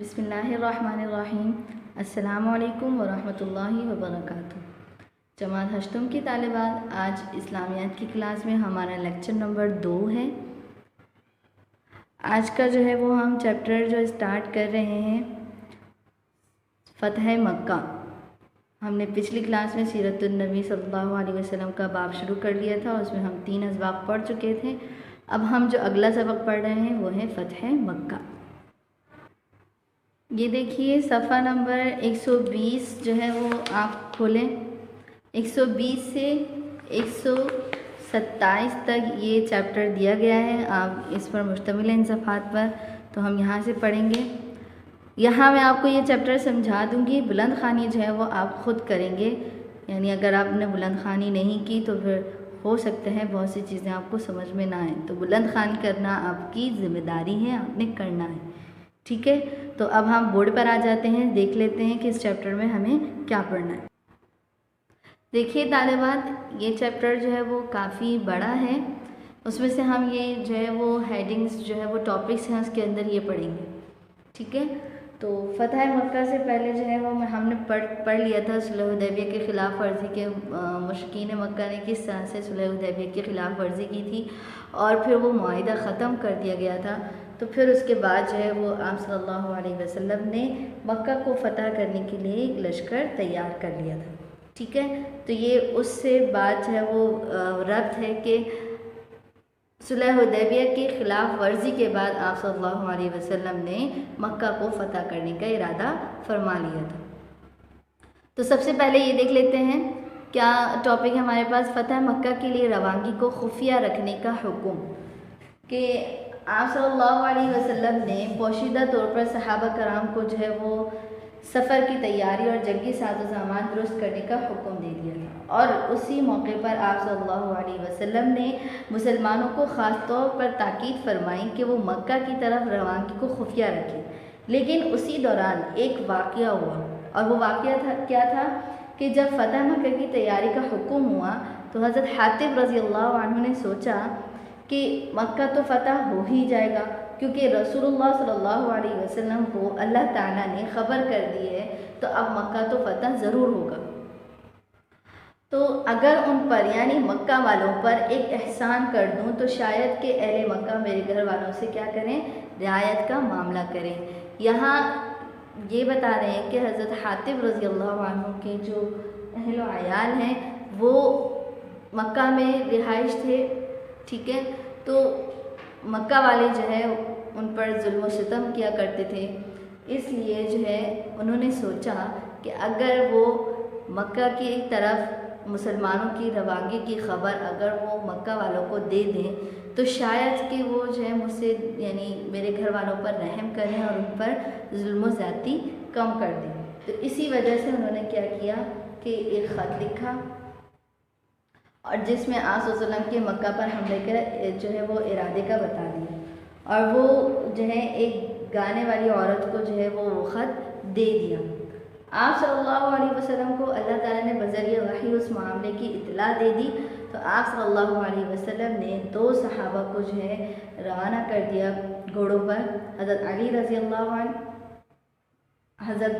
बिस्मिल्लाहिर्रहमानिर्रहीम। अस्सलामुअलैकुम वरहमतुल्लाहि वबरकातुहू। जमात हश्तम की तालिबात, आज इस्लामियात की क्लास में हमारा लेक्चर नंबर 2 है। आज का जो है वो हम चैप्टर जो स्टार्ट कर रहे हैं फ़तह मक्का। हमने पिछली क्लास में सीरतुन नबी सल्लल्लाहु अलैहि वसल्लम का बाब शुरू कर लिया था, उसमें हम 3 असबाब पढ़ चुके थे। अब हम जो अगला सबक पढ़ रहे हैं वो है फ़तह मक्का। ये देखिए सफ़ा नंबर 120 जो है वो आप खोलें। 120 से 127 तक ये चैप्टर दिया गया है, आप इस पर मुश्तमिल है इन सफ़ात पर। तो हम यहाँ से पढ़ेंगे। यहाँ मैं आपको ये चैप्टर समझा दूँगी, बुलंद ख़ानी जो है वो आप ख़ुद करेंगे। यानी अगर आपने बुलंद ख़ानी नहीं की तो फिर हो सकता है बहुत सी चीज़ें आपको समझ में ना आए। तो बुलंद ख़ानी करना आपकी ज़िम्मेदारी है, आपने करना है, ठीक है। तो अब हम बोर्ड पर आ जाते हैं, देख लेते हैं कि इस चैप्टर में हमें क्या पढ़ना है। देखिए तालिबात, ये चैप्टर जो है वो काफ़ी बड़ा है। उसमें से हम ये जो है वो हेडिंग्स जो है वो टॉपिक्स हैं उसके अंदर ये पढ़ेंगे, ठीक है। तो फ़तह मक्का से पहले जो है वो हमने पढ़ लिया था सुलह हुदैबिया के ख़िलाफ़ वर्जी के मुशरिकीन मक्का ने किस तरह से सुलह हुदैबिया की ख़िलाफ़ वर्जी की थी और फिर वो मुआहिदा ख़त्म कर दिया गया था। तो फिर उसके बाद जो है वो आप सल्लल्लाहु अलैहि वसल्लम ने मक्का को फ़तह करने के लिए एक लश्कर तैयार कर लिया था, ठीक है। तो ये उससे बाद जो है वो रब्त है कि सुलह हुदैबिया की ख़िलाफ़ वर्जी के बाद आप सल्लल्लाहु अलैहि वसल्लम ने मक्का को फ़तह करने का इरादा फरमा लिया था। तो सबसे पहले ये देख लेते हैं क्या टॉपिक है हमारे पास। फ़तह मक्का के लिए रवानगी को खुफिया रखने का हुक्म। कि आप सल्लल्लाहु अलैहि वसल्लम ने पोशीदा तौर पर सहाबा कराम को जो है वो सफ़र की तैयारी और जंगी साजो सामान दुरुस्त करने का हुक्म दे दिया था। और उसी मौके पर आप सल्लल्लाहु अलैहि वसल्लम ने मुसलमानों को ख़ास तौर पर ताकीद फरमाई कि वो मक्का की तरफ रवानगी को खुफिया रखें। लेकिन उसी दौरान एक वाक़या हुआ, और वो वाक़या क्या था कि जब फ़तह मक्का की तैयारी का हुक्म हुआ तो हज़रत हातिब रज़ी अल्लाह अन्हु ने सोचा कि मक्का तो फ़तह हो ही जाएगा, क्योंकि रसूलुल्लाह सल्लल्लाहु अलैहि वसल्लम को अल्लाह ताला ने ख़बर कर दी है, तो अब मक्का तो फ़तह ज़रूर होगा। तो अगर उन पर यानी मक्का वालों पर एक एहसान कर दूं तो शायद कि अहले मक्का मेरे घर वालों से क्या करें, रियायत का मामला करें। यहाँ ये बता रहे हैं कि हज़रत हातिब रज़ी अल्लाह अन्हु के जो अहल अयाल हैं वो मक्का में रिहाइश थे, ठीक है। तो मक्का वाले जो है उन पर जुल्म सितम किया करते थे, इसलिए जो है उन्होंने सोचा कि अगर वो मक्का की तरफ मुसलमानों की रवानगी की ख़बर अगर वो मक्का वालों को दे दें तो शायद कि वो जो है मुझसे यानी मेरे घर वालों पर रहम करें और उन पर जुल्म ज़्यादती कम कर दें। तो इसी वजह से उन्होंने क्या किया कि एक ख़त लिखा और जिसमें आप सल्लल्लाहु के मक्का पर हमले के जो है वो इरादे का बता दिया। और वो जो है एक गाने वाली औरत को जो है वो ख़त दे दिया। आप सल्लल्लाहु अलैहि वसल्लम को अल्लाह ताला ने बज़रिए वही उस मामले की इत्तला दे दी। तो आप सल्लल्लाहु अलैहि वसल्लम ने 2 सहाबा को जो है रवाना कर दिया घोड़ों पर। हज़रत अली रज़ी अल्लाह अन्हु, हज़रत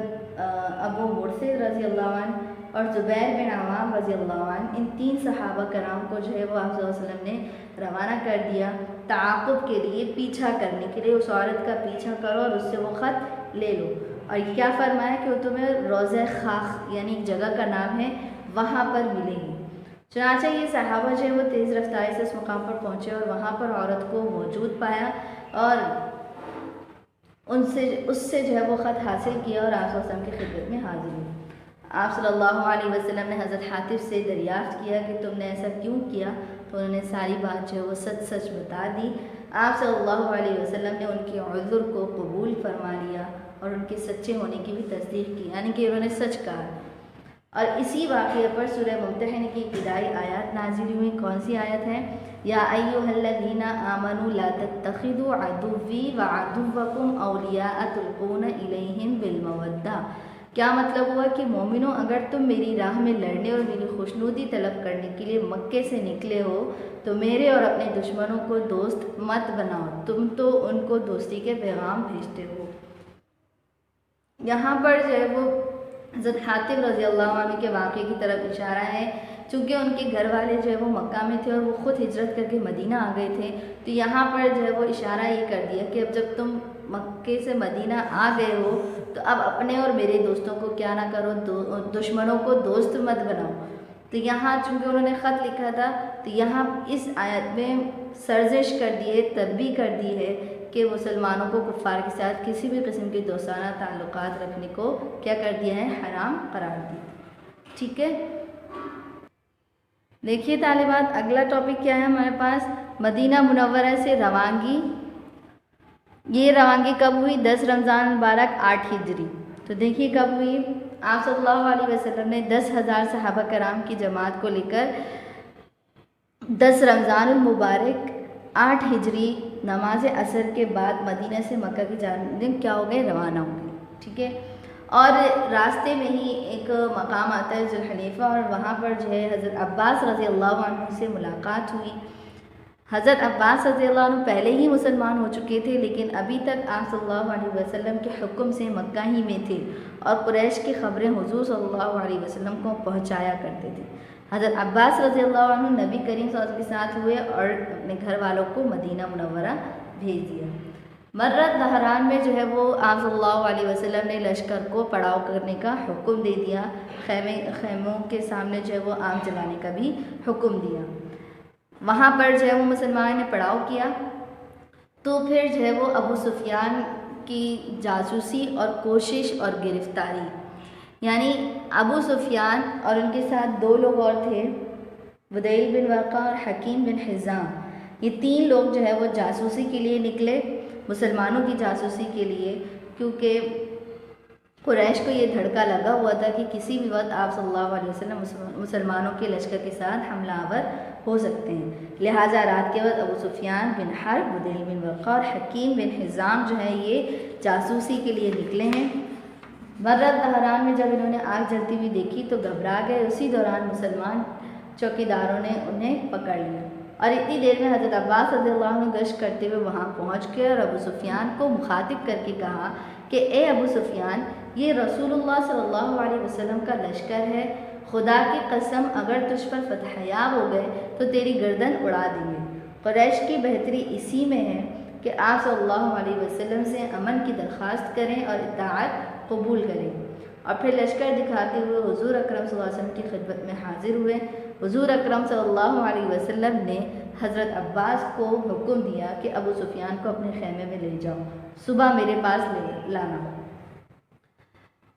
अबू मुरसिद रज़ी अल्लाह अन्हु और ज़ुबैर बिन अवाम रज़ी अल्लाह अन्हु, इन 3 सहाबा कराम को जो है वो आप सल्लल्लाहु अलैहि वसल्लम ने रवाना कर दिया ताक़ुब के लिए, पीछा करने के लिए। उस औरत का पीछा करो और उससे वो ख़त ले लो। और क्या फरमाया कि वो तुम्हें रोज़े खाख यानी एक जगह का नाम है, वहाँ पर मिलेगी। चुनांचे ये सहाबा जो है वो तेज़ रफ्तारी से उस मुकाम पर पहुँचे और वहाँ पर औरत को मौजूद पाया और उससे जो है वो ख़त हासिल किया और आप वसल्लम की खिदमत में हाजिर हुई। आप सल्लल्लाहु अलैहि वसल्लम ने हज़रत हातिब से दरियाफ़्त किया कि तुमने ऐसा क्यों किया। तो उन्होंने सारी बात जो है वो सच सच बता दी। आप सल्लल्लाहु अलैहि वसल्लम ने उनके उज़्र को कबूल फरमा लिया और उनके सच्चे होने की भी तस्दीक़ की, यानी कि उन्होंने सच कहा। और इसी वाक़े पर सूरह मुम्तहिना की इब्तिदाई आयत नाज़िल हुई। कौन सी आयत है? या अय्युहल्लज़ीना आमनू ला तत्तखिदू अदुव्वी व अदुव्वकुम औलिया तुल्कूना इलैहिम बिलमवद्दा। क्या मतलब हुआ कि मोमिनो, अगर तुम मेरी राह में लड़ने और मेरी खुशनुदी तलब करने के लिए मक्के से निकले हो तो मेरे और अपने दुश्मनों को दोस्त मत बनाओ, तुम तो उनको दोस्ती के पैगाम भेजते हो। यहाँ पर जो है वो हज़रत हातिब रज़ी अल्लाह अन्हु के वाक़े की तरफ इशारा है। चूँकि उनके घर वाले जो है वो मक्का में थे और वो ख़ुद हिजरत करके मदीना आ गए थे, तो यहाँ पर जो है वो इशारा ये कर दिया कि अब जब तुम मक्के से मदीना आ गए हो तो अब अपने और मेरे दोस्तों को क्या ना करो, दुश्मनों को दोस्त मत बनाओ। तो यहाँ चूँकि उन्होंने ख़त लिखा था, तो यहाँ इस आयत में सर्जिश कर दी है, तनबीह कर दी है कि मुसलमानों को कुफ़ार के साथ किसी भी किस्म के दोस्ताना ताल्लुकात रखने को क्या कर दिया है, हराम करार दिया। ठीक है, देखिए तालिबात, अगला टॉपिक क्या है हमारे पास, मदीना मुनव्वरा से रवानगी। ये रवानगी कब हुई? 10 रमज़ान मुबारक 8 हिजरी। तो देखिए कब हुई, आप सल्लल्लाहु अलैहि वसल्लम ने 10,000 सहाबा कराम की जमात को लेकर 10 रमज़ान मुबारक 8 हिजरी नमाज असर के बाद मदीना से मक्का की जानिब क्या हो गए, रवाना हो गए। ठीक है, और रास्ते में ही एक मकाम आता है जुल्हलीफ़ा, और वहाँ पर जो है हज़रत अब्बास रज़ी अल्लाह अन्हु से मुलाकात हुई। हज़रत अब्बास रज़ी अल्लाह अन्हु पहले ही मुसलमान हो चुके थे, लेकिन अभी तक आप सल्लल्लाहु अलैहि वसल्लम के हुक्म से मक्का ही में थे और कुरैश की ख़बरें हुज़ूर सल्लल्लाहु अलैहि वसल्लम को पहुँचाया करते थे। हज़रत अब्बास रज़ी अल्लाह अन्हु नबी करीम सल्लल्लाहु अलैहि वसल्लम के साथ हुए और अपने घर वालों को मदीना मुनव्वरा भेज दिया। मर्रत दहरान में जो है वो आप सल्लल्लाहु अलैहि वसल्लम ने लश्कर को पड़ाव करने का हुक्म दे दिया, खैमों के सामने जो है वो आग जलाने का भी हुक्म दिया। वहाँ पर जो है वो मुसलमान ने पड़ाव किया। तो फिर जो है वो अबू सुफियान की जासूसी और कोशिश और गिरफ्तारी, यानी अबू सुफियान और उनके साथ 2 लोग और थे, बुदैल बिन वर्का और हकीम बिन हिज़ाम। ये 3 लोग जो है वो जासूसी के लिए निकले, मुसलमानों की जासूसी के लिए, क्योंकि कुरैश को ये धड़का लगा हुआ था कि किसी भी वक्त आप सल्लल्लाहु अलैहि वसल्लम मुसलमानों के लश्कर के साथ हमलावर हो सकते हैं। लिहाजा रात के वक्त अबू सुफियान बिन हर्ब, बुदैल बिन वर्का और हकीम बिन हिज़ाम जो है ये जासूसी के लिए निकले हैं। मर्रत दहरान में जब इन्होंने आग जलती हुई देखी तो घबरा गए। उसी दौरान मुसलमान चौकीदारों ने उन्हें पकड़ लिया और इतनी देर में हज़रत अब्बास रज़ियल्लाहु अन्हु गश्त करते हुए वहाँ पहुँच गए और अबू सुफियान को मुखातिब करके कहा कि ए अबू सुफियान, ये रसूलुल्लाह सल्लल्लाहु अलैहि वसल्लम का लश्कर है, खुदा की कसम अगर तुझ पर फतहयाब हो गए तो तेरी गर्दन उड़ा देंगे। कुरैश की बेहतरी इसी में है कि आप सल्लल्लाहु अलैहि वसल्लम से अमन की दरख्वास्त करें और इताअत कबूल करें। और फिर लश्कर दिखाते हुए हुजूर अकरम सल्लल्लाहु अलैहि वसल्लम की खिदमत में हाजिर हुए। हुजूर अकरम सल्लल्लाहु अलैहि वसल्लम ने हज़रत अब्बास को हुक्म दिया कि अबू सुफियान को अपने खैमे में ले जाओ, सुबह मेरे पास ले लाना।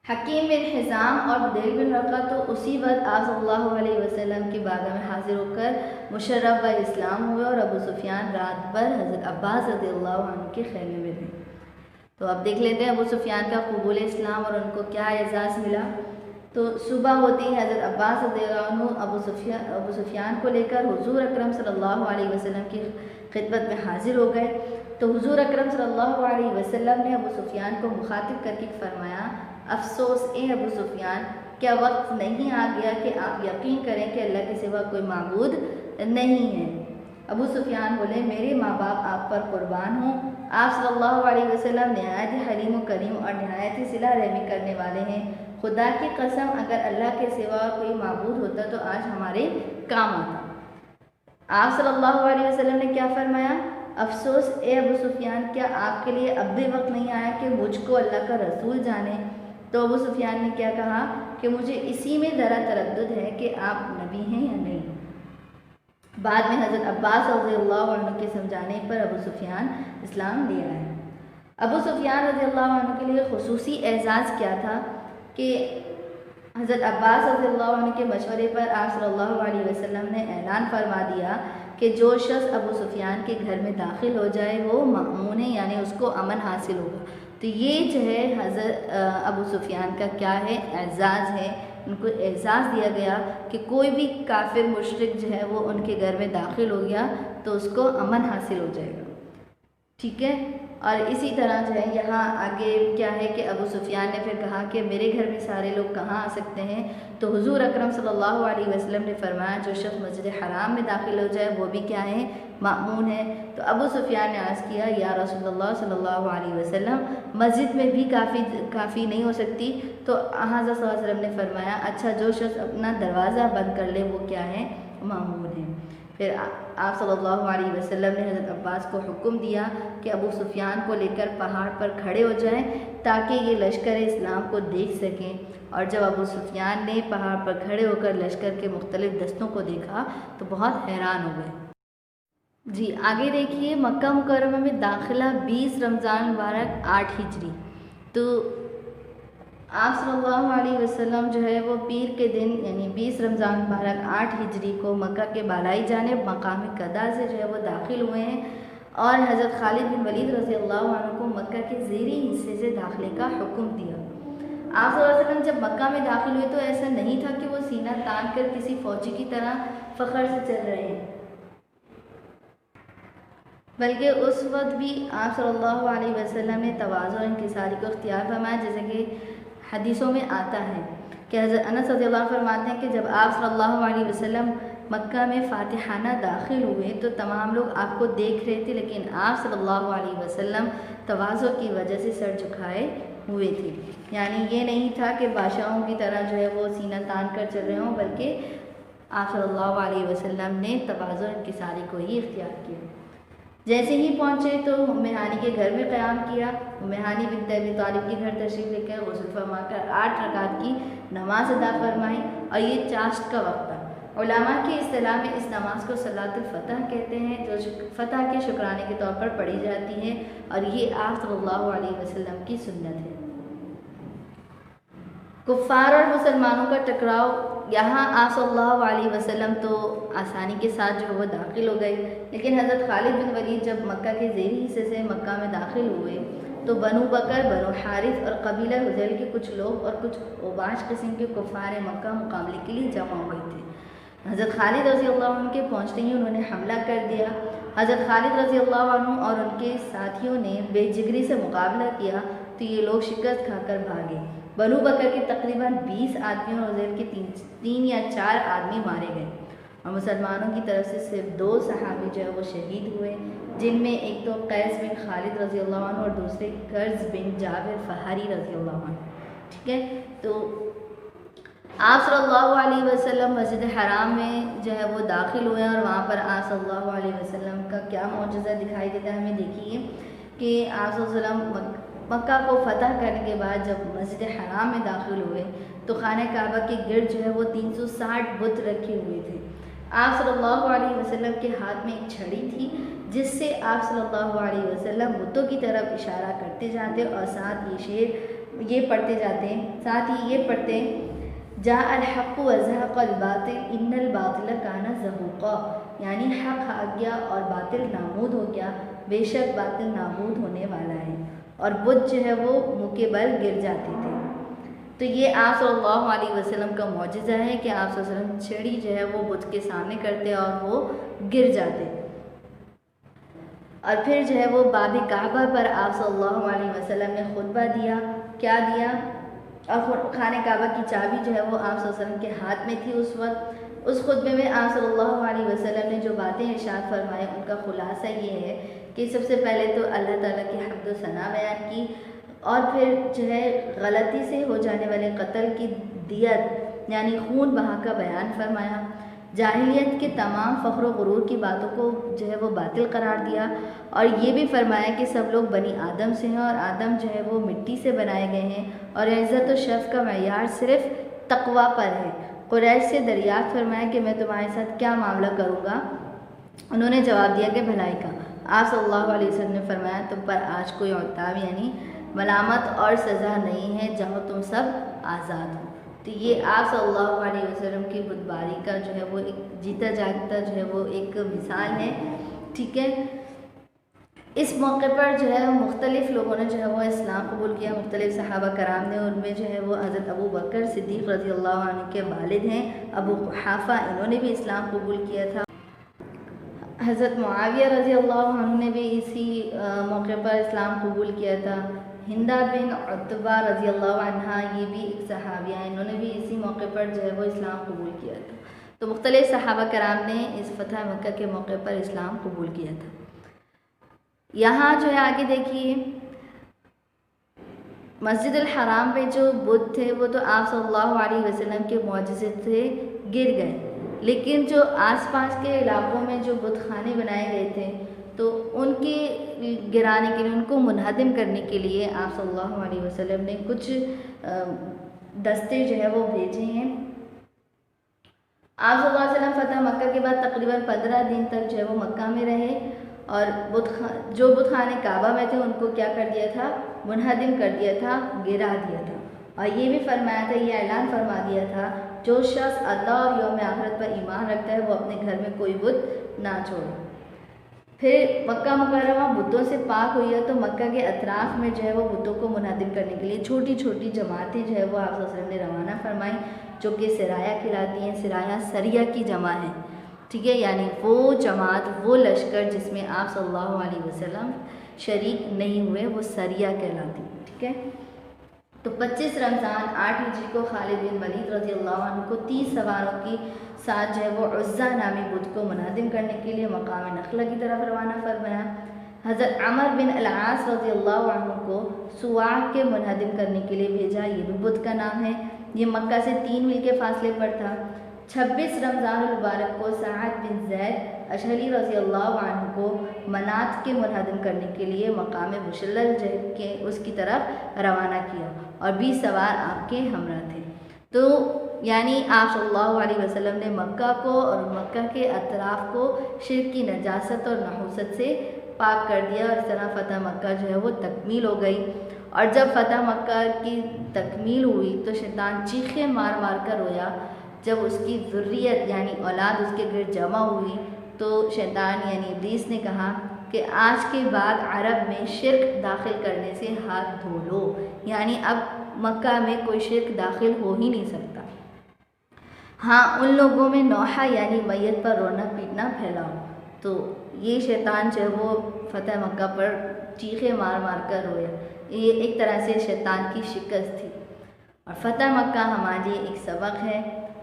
हकीम बिन हिज़ाम और बुदैल बिन वर्का तो उसी वक्त आप सल्लल्लाहु अलैहि वसल्लम की बारगाह में हाजिर होकर मुशर्रफ व इस्लाम हुए और अबू सुफियान रात भर हज़रत अब्बास रज़ियल्लाहु अन्हु के खैमे में थे। तो अब देख लेते हैं अबू सुफियान का कबूल इस्लाम और उनको क्या एजाज़ मिला। तो सुबह होते ही हज़रत अब्बास रज़ियल्लाहु अन्हु अबू सुफियान को लेकर हुजूर अकरम सल्लल्लाहु अलैहि वसल्लम की खिदमत में हाजिर हो गए। तो हुजूर अकरम सल्लल्लाहु अलैहि वसल्लम ने अबू सुफियान को मुखातिब करके फरमाया, अफसोस ए अबू सुफियान, क्या वक्त नहीं आ गया कि आप यकीन करें कि अल्लाह के सिवा कोई माबूद नहीं है। अबू सुफियान बोले, मेरे माँ बाप आप पर कुर्बान हों, आप सल्लल्लाहु अलैहि वसल्लम नहायत हलीम करीम और नहायत सिला रहमी करने वाले हैं। खुदा की कसम अगर अल्लाह के सिवा कोई माबूद होता तो आज हमारे काम आता। आप सल्लल्लाहु अलैहि वसल्लम ने क्या फरमाया, अफसोस ए अबू सुफियान, क्या आपके लिए अब भी वक्त नहीं आया कि मुझको अल्लाह का रसूल जाने। तो अबू सुफियान ने क्या कहा कि मुझे इसी में ज़रा तरद्दुद है कि आप नबी हैं या नहीं। बाद में हज़रत अब्बास रज़ियल्लाहु अन्हु के समझाने पर अबू सुफियान इस्लाम ले आए। अबू सुफियान रज़ियल्लाहु अन्हु के लिए खुसूसी एजाज़ क्या था कि हज़रत अब्बास रज़ियल्लाहु अन्हु के मशवरे पर आप सल्लल्लाहु अलैहि वसल्लम ने ऐलान फरमा दिया कि जो शख्स अबू सुफियान के घर में दाखिल हो जाए वो मामून है, यानी उसको अमन हासिल होगा। तो ये जो है हज़रत अबू सुफियान का क्या है, एजाज़ है। उनको एहसास दिया गया कि कोई भी काफिर मुशरिक जो है वो उनके घर में दाखिल हो गया तो उसको अमन हासिल हो जाएगा। ठीक है, और इसी तरह जो है यहाँ आगे क्या है कि अबू सुफियान ने फिर कहा कि मेरे घर में सारे लोग कहाँ आ सकते हैं। तो हुजूर अकरम सल्लल्लाहु अलैहि वसल्लम ने फरमाया, जो शख्स मस्जिद हराम में दाखिल हो जाए वो भी क्या है, मामून है। तो अबू सुफियान ने अर्ज़ किया, या रसूलुल्लाह सल्लल्लाहु अलैहि वसल्लम, मस्जिद में भी काफ़ी नहीं हो सकती? तो हज़रत सल्लल्लाहु अलैहि वसल्लम ने फरमाया, अच्छा जो शख्स अपना दरवाज़ा बंद कर ले वो क्या है? मामून है। फिर आप सल्लल्लाहु अलैहि वसल्लम ने हज़रत अब्बास को हुक्म दिया कि अबू सुफियान को लेकर पहाड़ पर खड़े हो जाएं ताकि ये लश्कर इस्लाम को देख सकें। और जब अबू सुफियान ने पहाड़ पर खड़े होकर लश्कर के मुख्तलिफ दस्तों को देखा तो बहुत हैरान हो गए। जी आगे देखिए, मक्का मुकर्रमा में दाखिला 20 रमज़ान मुबारक 8 हिजरी। तो आप सल्लल्लाहु अलैहि वसल्लम जो है वो पीर के दिन यानी 20 रमज़ान मुबारक 8 हिजरी को मक्का के बालाई जानिब मकाम कदा से जो है वो दाखिल हुए हैं और हज़रत खालिद बिन वलीद रज़ी अल्लाह अन्हु को मक्का के ज़ेरी हिस्से से दाखिले का हुक्म दिया। आप सल्लल्लाहु अलैहि वसल्लम जब मक्का में दाखिल हुए तो ऐसा नहीं था कि वो सीना तान कर किसी फ़ौजी की तरह फ़ख्र से चल रहे हैं, बल्कि उस वक्त भी आप सल्लल्लाहु अलैहि वसल्लम ने तवाज़ु और इंकिसारी को इख्तियार फरमाया। जैसे कि हदीसों में आता है कि हज़रत अनस रज़ियल्लाहु अन्हु फरमाते हैं कि जब आप सल्लल्लाहु अलैहि वसल्लम मक्का में फ़ातिहाना दाखिल हुए तो तमाम लोग आपको देख रहे थे, लेकिन आप सल्लल्लाहु अलैहि वसल्लम तवाज़ु की वजह से सर झुकाए हुए थे। यानी ये नहीं था कि बादशाहों की तरह जो है वो सीना तान कर चल रहे हों, बल्कि आप सल्लल्लाहु अलैहि वसल्लम ने तवाज़ु और इंकिसारी को ही इख्तियार किया। जैसे ही पहुँचे तो उम्मे हानी के घर में क़याम किया। उम्मे हानी बिन्त अबी तालिब के घर तशरीफ़ लेकर गुस्ल फरमाकर 8 रकात की नमाज अदा फरमाई और ये चाश्त का वक्त था। उलमा की इस्तिलाह में इस नमाज को सलातुल फ़तह कहते हैं, जो फ़तह के शुक्राने के तौर पर पढ़ी जाती है और ये आप सल्लल्लाहु अलैहि वसल्लम की सुन्नत है। कुफ़ार और मुसलमानों का टकराव, यहाँ आप सल्लल्लाहु अलैहि वसल्लम तो आसानी के साथ जो है वो दाखिल हो गए, लेकिन हज़रत खालिद बिन वलीद जब मक्का के ज़ेरी हिस्से से मक्का में दाखिल हुए तो बनु बकर, बनु हारिस और कबीला हुज़ैल के कुछ लोग और कुछ ओबाश किस्म के कुफ़ार मक्का मुकाबले के लिए जमा हो गए थे। हज़रत खालिद रज़ी अल्लाह अन्हु के पहुँचते ही उन्होंने हमला कर दिया। हज़रत खालिद रज़ी अल्लाह अन्हु और उनके साथियों ने बेजिगरी से मुकाबला किया तो ये लोग शिकस्त खाकर भागे। बनु बकर के तकरीबन 20 आदमियों और हुज़ैल के 3 या 4 आदमी मारे गए और मुसलमानों की तरफ से सिर्फ 2 सहाबी जो है वो शहीद हुए, जिनमें एक तो कैस बिन खालिद रज़ी अल्लाह अन्हु और दूसरे कर्ज़ बिन जाबिर फ़हारी रज़ी अल्लाह अन्हु। ठीक है, तो आप सल्लल्लाहु अलैहि वसल्लम मस्जिद हराम में जो है वो दाखिल हुए और वहाँ पर आप सल्लल्लाहु अलैहि वसल्लम का क्या मौजज़ा दिखाई देता है हमें। देखिए कि आप सल्लल्लाहु अलैहि वसल्लम मक्का को फ़तह करने के बाद जब मस्जिद हराम में दाखिल हुए तो खाने काबा के गिर्द जो है वो 360 बुत रखे हुए थे। आप सल्लल्लाहु अलैहि वसल्लम के हाथ में एक छड़ी थी जिससे आप सल्लल्लाहु अलैहि वसल्लम बुतों की तरफ इशारा करते जाते और साथ ये शेर ये पढ़ते जाते, साथ ही ये पढ़ते, जा अल हक़ व ज़हक़ल बातिल इन्नल बातिल काना ज़हूक़ा, यानी हक़ आ गया और बातिल नाबूद हो गया, बेशक बातिल नाबूद होने वाला है। और बुत जो है वो मुँह के बल गिर जाते थे। तो ये आप सल्लल्लाहु अलैहि वसल्लम का मौजज़ा है कि आप सल्लल्लाहु अलैहि वसल्लम छड़ी जो है वो बुत के सामने करते और वो गिर जाते। और फिर जो है वो बाब काबा पर आप सल्लल्लाहु अलैहि वसल्लम ने खुतबा दिया। क्या दिया? और खाने काबा की चाबी जो है वो आप सल्लल्लाहु अलैहि वसल्लम के हाथ में थी उस वक्त। उस खुतबे में आप सल्लल्लाहु अलैहि वसल्लम ने जो बातें इरशाद फरमाई उनका खुलासा ये है कि सबसे पहले तो अल्लाह ताला की हम्द व सना बयान की और फिर जो है गलती से हो जाने वाले कत्ल की दियत यानी खून बहा का बयान फरमाया। जाहिलियत के तमाम फ़ख्र व गुरूर की बातों को जो है वो बातिल करार दिया और ये भी फरमाया कि सब लोग बनी आदम से हैं और आदम जो है वो मिट्टी से बनाए गए हैं और इज़्ज़त व शर्फ़ का मयार सिर्फ़ तक़वा पर है। कुरैश से दरियाफ़त फरमाया कि मैं तुम्हारे साथ क्या मामला करूँगा। उन्होंने जवाब दिया कि भलाई का। आप सल्लल्लाहु अलैहि वसल्लम ने फरमाया तुम पर आज कोई औताब यानी मलामत और सज़ा नहीं है, जाओ तुम सब आज़ाद हो। तो ये आप सल्लल्लाहु अलैहि वसल्लम की बुतबारी का जो है वो एक जीता जागता जो है वो एक मिसाल है। ठीक है, इस मौके पर जो है मुख्तलिफ़ लोगों ने जो है वो इस्लाम कबूल किया, मुख्तलिफ़ सहाबा कराम ने। उनमें जो है वो हज़रत अबू बकर सिद्दीक़ रज़ी अल्लाह अन्हु के वालिद हैं अबू कुहाफ़ा, इन्होंने भी इस्लाम कबूल किया था। हज़रत मुआविया रज़ी अल्लाह अन्हु ने भी इसी मौके पर इस्लाम कबूल किया था। हिंदा बिन उतबा रज़ी अल्लाह अन्हा ये भी एक सहाबिया हैं, इन्होंने भी इसी मौके पर जो है वो इस्लाम कबूल किया था। तो मुख्तलिफ सहाबा कराम ने इस फतह मक्का के मौके पर इस्लाम कबूल किया था। यहाँ जो है आगे देखिए, मस्जिद अल हराम पे जो बुत थे वो तो आप सल्लल्लाहु अलैहि वसल्लम के मौजज़े से गिर गए, लेकिन जो आसपास के इलाकों में जो बुत खाने बनाए गए थे तो उनके गिराने के लिए, उनको मुनहदम करने के लिए आप सल्लल्लाहु अलैहि वसल्लम ने कुछ दस्ते जो है वो भेजे हैं। आप सल्लल्लाहु अलैहि वसल्लम फतह मक्का के बाद तकरीबन 15 दिन तक जो है वो मक्का में रहे और जो बुत खाने काबा में थे उनको क्या कर दिया था, मुनहदम कर दिया था, गिरा दिया था। और ये भी फरमाया था, ये ऐलान फरमा दिया था, जो शख्स अल्लाह और यौम आखिरत पर ईमान रखता है वो अपने घर में कोई बुत ना छोड़े। फिर मक्का मुकर्रमा बुतों से पाक हुई है तो मक्का के अतराफ़ में जो है वो बुतों को मुनहदम करने के लिए छोटी छोटी जमातें जो है वो आप सल्लल्लाहु अलैहि वसल्लम ने रवाना फरमाई, जो कि सिराया कहलाती हैं। सिराया सरिया की जमा है, ठीक है, यानी वो जमात, वो लश्कर जिसमें आप सल्लल्लाहु अलैहि वसल्लम शरीक नहीं हुए, वो सरिया कहलाती है, ठीक है। तो 25 रमज़ान 8 हिजरी को खालिद बिन वलीद रज़ी अल्लाह अन्हु को 30 सवारों की साथ जो है वो उज़्ज़ा नामी बुत को मुनहदम करने के लिए मकाम नखला की तरफ रवाना फरमाया। हज़रत अमर बिन अल-आस रज़ी अल्लाह अन्हु को सुवाह के मुनहदम करने के लिए भेजा, ये भी बुत का नाम है। ये मक्का से 3 मील के फासले पर था। 26 रमज़ान मुबारक को साद बिन ज़ैद अशहली रज़ी अल्लाह अन्हु को मनात के मुनहदम करने के लिए मकाम मुशल्लल के उसकी तरफ रवाना किया और 20 सवार आपके हमरा थे। तो यानी आप सल्लल्लाहु अलैहि वसल्लम ने मक्का को और मक्का के अतराफ़ को शिर्क की नजासत और नहुसत से पाक कर दिया और इस तरह फ़तह मक्का जो है वो तकमील हो गई। और जब फ़तह मक्का की तकमील हुई तो शैतान चीखे मार मार कर रोया। जब उसकी ज़ुर्रियत यानी औलाद उसके गिरद जमा हुई तो शैतान यानी इब्लीस ने कहा कि आज के बाद अरब में शिर्क दाखिल करने से हाथ धो लो, यानी अब मक्का में कोई शिर्क दाखिल हो ही नहीं सकता। हाँ, उन लोगों में नौहा यानी मैयत पर रोना पीटना फैलाओ। तो ये शैतान जो है वो फ़तह मक्का पर चीखे मार मार कर रोया। ये एक तरह से शैतान की शिकस्त थी। और फ़तह मक्का हमारे लिए एक सबक है,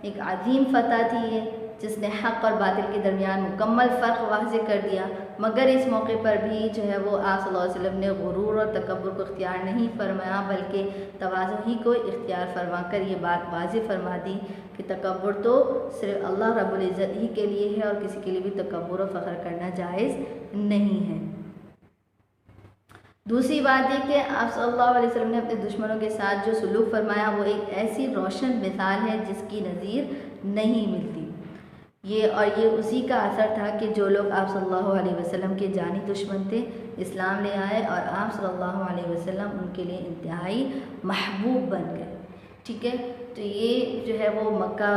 एक अजीम फ़तह थी ये, जिसने हक़ और बातिल के दरमियान मुकम्मल फ़र्क वाज़ेह कर दिया। मगर इस मौके पर भी जो है वो आप सल्लल्लाहु अलैहि वसल्लम ने गुरूर और तकब्बुर को इख्तियार नहीं फरमाया, बल्कि तवाज़ु ही को इख्तियार फरमा कर ये बात वाज़ेह फरमा दी कि तकब्बुर तो सिर्फ अल्लाह रब्बुल इज़्ज़त ही के लिए है और किसी के लिए भी तकब्बुर और फ़ख्र करना जायज़ नहीं है। दूसरी बात ये कि आप सल्लल्लाहु अलैहि वसल्लम ने अपने दुश्मनों के साथ जो सलूक फरमाया वो एक ऐसी रोशन मिसाल है जिसकी नज़ीर नहीं मिलती। ये उसी का असर था कि जो लोग आप सल्लल्लाहु अलैहि वसल्लम के जानी दुश्मन थे, इस्लाम ले आए और आप सल्लल्लाहु अलैहि वसल्लम उनके लिए इंतहाई महबूब बन गए, ठीक है। तो ये जो है वो मक्का,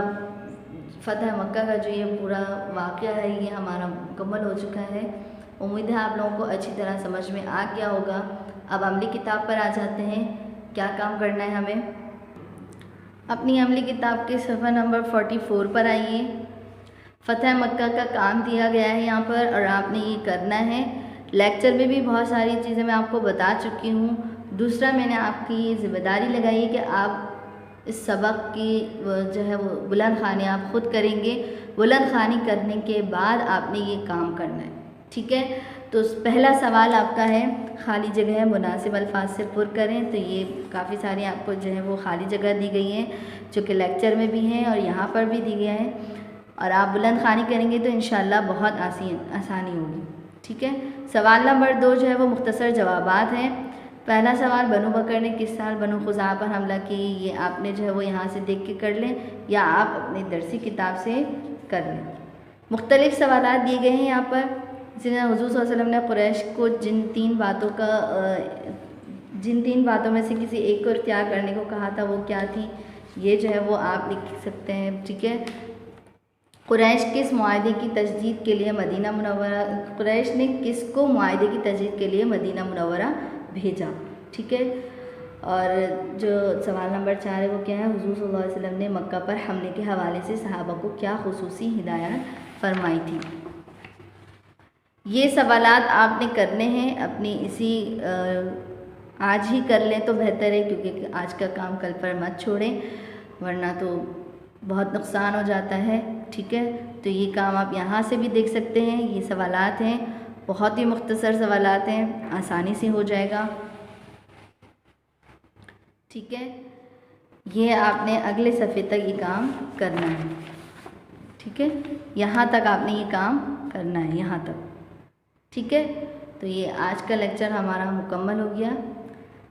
फ़तह मक्का का जो ये पूरा वाक़या है ये हमारा मुकम्मल हो चुका है। उम्मीद है आप लोगों को अच्छी तरह समझ में आ गया होगा। अब अमली किताब पर आ जाते हैं। क्या काम करना है हमें, अपनी अमली किताब के सफ़ा नंबर 44 पर आइए। फ़तह मक्का का काम दिया गया है यहाँ पर और आपने ये करना है। लेक्चर में भी बहुत सारी चीज़ें मैं आपको बता चुकी हूँ। दूसरा, मैंने आपकी ये ज़िम्मेदारी लगाई है कि आप इस सबक की जो है वो बुलंद ख़ानी आप ख़ुद करेंगे। बुलंद ख़ानी करने के बाद आपने ये काम करना है, ठीक है। तो पहला सवाल आपका है, खाली जगह मुनासिब अल्फाज से पुर करें। तो ये काफ़ी सारी आपको जो है वो खाली जगह दी गई हैं जो कि लेक्चर में भी हैं और यहाँ पर भी दी गया है। और आप बुलंद ख़ानी करेंगे तो इंशाल्लाह बहुत आसानी होगी, ठीक है। सवाल नंबर 2 जो है वो मुख्तसर जवाबात हैं। पहला सवाल, बनु बकर ने किस साल बनु खुज़ा पर हमला की? ये आपने जो है वो यहाँ से देख के कर लें या आप अपनी दरसी किताब से कर लें। मुख्तलिफ़ सवालात दिए गए हैं यहाँ पर, जिन्हें हुज़ूर सल्लल्लाहु अलैहि वसल्लम ने कुरैश को जिन तीन बातों में से किसी एक को इख्तियार करने को कहा था वो क्या थी, ये जो है वो आप लिख सकते हैं, ठीक है। कुरैश किस मुआहदे की तजदीद के लिए मदीना मुनव्वरा, कुरैश ने किसको मुआहदे की तजदीद के लिए मदीना मुनव्वरा भेजा, ठीक है। और जो सवाल नंबर 4 है वो क्या है, हुज़ूर सल्लल्लाहु अलैहि वसल्लम ने मक्का पर हमले के हवाले से सहाबा को क्या खुसूसी हिदायत फरमाई थी। ये सवालात आपने करने हैं अपनी इसी आज ही कर लें तो बेहतर है, क्योंकि आज का काम कल पर मत छोड़ें वरना तो बहुत नुकसान हो जाता है, ठीक है। तो ये काम आप यहाँ से भी देख सकते हैं। ये सवालात हैं, बहुत ही मुख्तसर सवालात हैं, आसानी से हो जाएगा, ठीक है। ये आपने अगले सफ़े तक ये काम करना है, ठीक है। यहाँ तक आपने ये काम करना है, यहाँ तक, ठीक है। तो ये आज का लेक्चर हमारा मुकम्मल हो गया।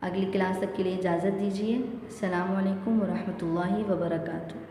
अगली क्लास तक के लिए इजाज़त दीजिए। अस्सलामु अलैकुम व रहमतुल्लाहि व बरकातुहू।